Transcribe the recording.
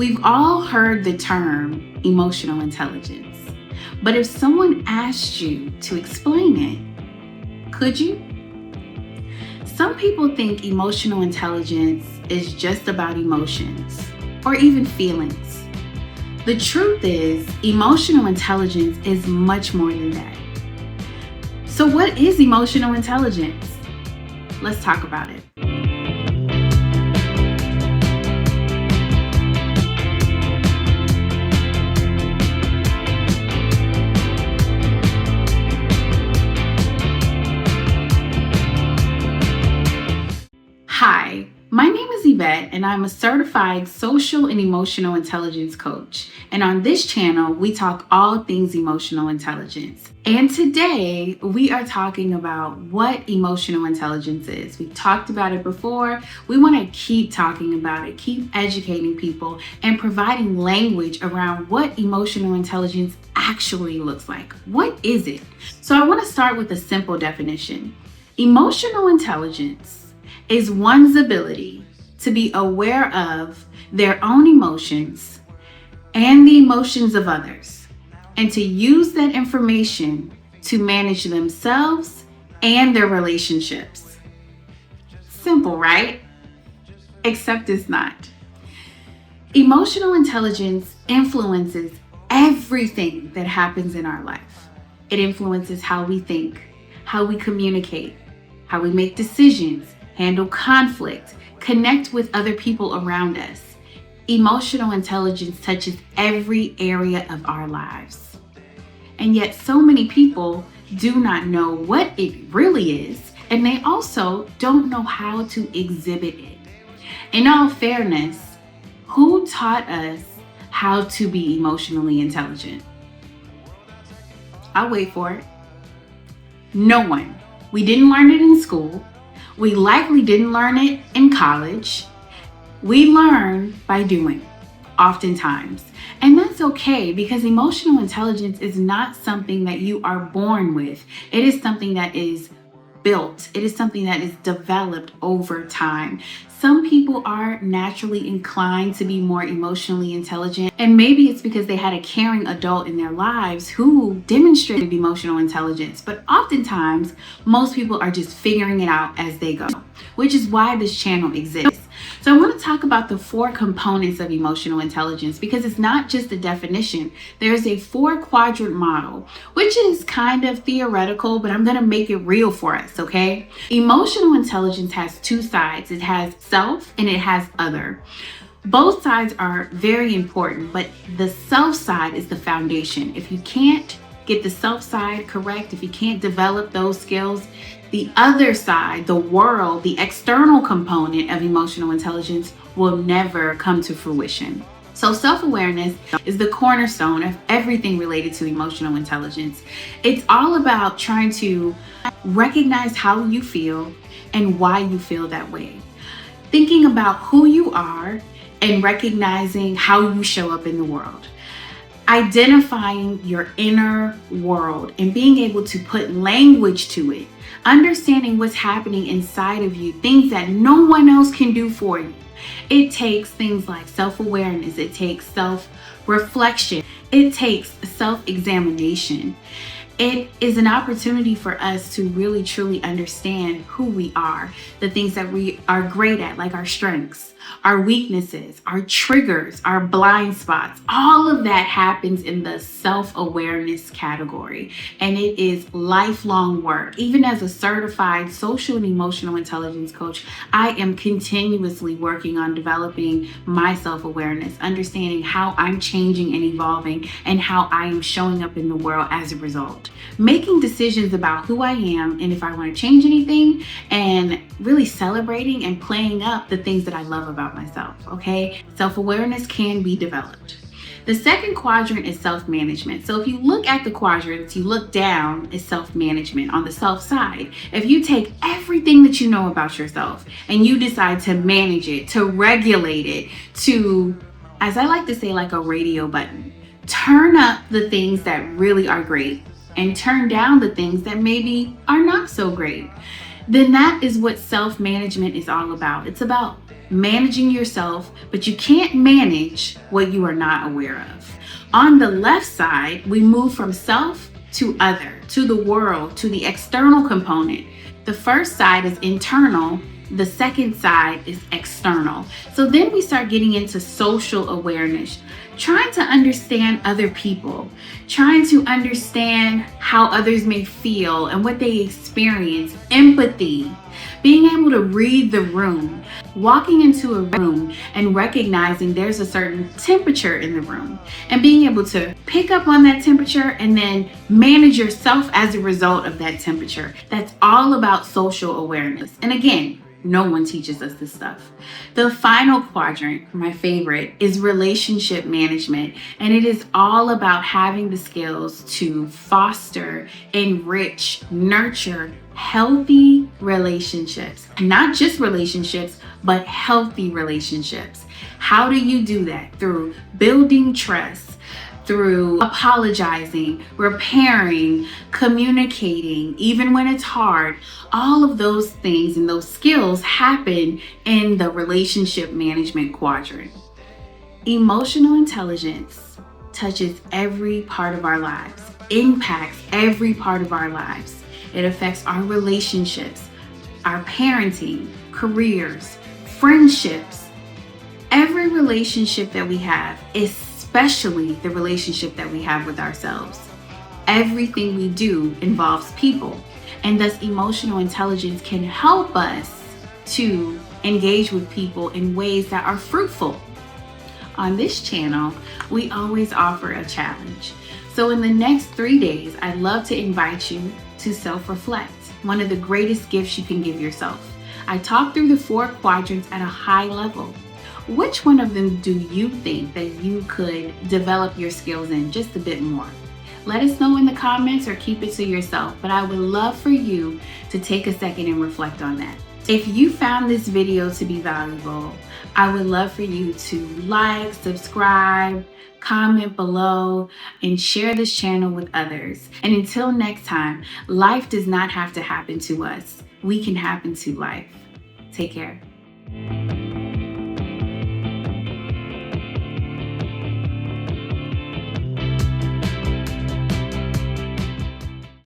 We've all heard the term emotional intelligence, but if someone asked you to explain it, could you? Some people think emotional intelligence is just about emotions or even feelings. The truth is, emotional intelligence is much more than that. So what is emotional intelligence? Let's talk about it. Hi, my name is Yvette, and I'm a certified social and emotional intelligence coach. And on this channel, we talk all things emotional intelligence. And today, we are talking about what emotional intelligence is. We've talked about it before. We want to keep talking about it, keep educating people, and providing language around what emotional intelligence actually looks like. What is it? So I want to start with a simple definition. Emotional intelligence is one's ability to be aware of their own emotions and the emotions of others, and to use that information to manage themselves and their relationships. Simple, right? Except it's not. Emotional intelligence influences everything that happens in our life. It influences how we think, how we communicate, how we make decisions, handle conflict, connect with other people around us. Emotional intelligence touches every area of our lives. And yet so many people do not know what it really is, and they also don't know how to exhibit it. In all fairness, who taught us how to be emotionally intelligent? I'll wait for it. No one. We didn't learn it in school. We likely didn't learn it in college. We learn by doing, oftentimes. And that's okay, because emotional intelligence is not something that you are born with. It is something that is built. It is something that is developed over time. Some people are naturally inclined to be more emotionally intelligent, and maybe it's because they had a caring adult in their lives who demonstrated emotional intelligence. But oftentimes, most people are just figuring it out as they go, which is why this channel exists. So I want to talk about the 4 components of emotional intelligence, because it's not just a definition. There's a 4-quadrant model, which is kind of theoretical, but I'm going to make it real for us, okay? Emotional intelligence has 2 sides. It has self and it has other. Both sides are very important, but the self side is the foundation. If you can't get the self side correct, if you can't develop those skills, the other side, the world, the external component of emotional intelligence will never come to fruition. So self-awareness is the cornerstone of everything related to emotional intelligence. It's all about trying to recognize how you feel and why you feel that way. Thinking about who you are and recognizing how you show up in the world. Identifying your inner world and being able to put language to it. Understanding what's happening inside of you, things that no one else can do for you. It takes things like self-awareness, it takes self-reflection, it takes self-examination. It is an opportunity for us to really truly understand who we are, the things that we are great at, like our strengths, our weaknesses, our triggers, our blind spots. All of that happens in the self-awareness category, and it is lifelong work. Even as a certified social and emotional intelligence coach, I am continuously working on developing my self-awareness, understanding how I'm changing and evolving and how I am showing up in the world as a result. Making decisions about who I am and if I want to change anything, and really celebrating and playing up the things that I love about myself, okay? Self-awareness can be developed. The second quadrant is self-management. So if you look at the quadrants, you look down, is self-management on the self side. If you take everything that you know about yourself and you decide to manage it, to regulate it, to, as I like to say, like a radio button, turn up the things that really are great and turn down the things that maybe are not so great. then that is what self-management is all about. It's about managing yourself, but you can't manage what you are not aware of. On the left side, we move from self to other, to the world, to the external component. The first side is internal, the second side is external. So then we start getting into social awareness, trying to understand other people, trying to understand how others may feel and what they experience, empathy, being able to read the room, walking into a room and recognizing there's a certain temperature in the room and being able to pick up on that temperature and then manage yourself as a result of that temperature. That's all about social awareness. And again, no one teaches us this stuff. The final quadrant, my favorite, is relationship management. And it is all about having the skills to foster, enrich, nurture healthy relationships. Not just relationships, but healthy relationships. How do you do that? Through building trust, through apologizing, repairing, communicating, even when it's hard. All of those things and those skills happen in the relationship management quadrant. Emotional intelligence touches every part of our lives, impacts every part of our lives. It affects our relationships, our parenting, careers, friendships. Every relationship that we have, especially the relationship that we have with ourselves. Everything we do involves people, and thus emotional intelligence can help us to engage with people in ways that are fruitful. On this channel, we always offer a challenge. So in the next 3 days, I'd love to invite you to self-reflect, one of the greatest gifts you can give yourself. I talk through the 4 quadrants at a high level. Which one of them do you think that you could develop your skills in just a bit more? Let us know in the comments or keep it to yourself, but I would love for you to take a second and reflect on that. If you found this video to be valuable, I would love for you to like, subscribe, comment below, and share this channel with others. And until next time, life does not have to happen to us. We can happen to life. Take care.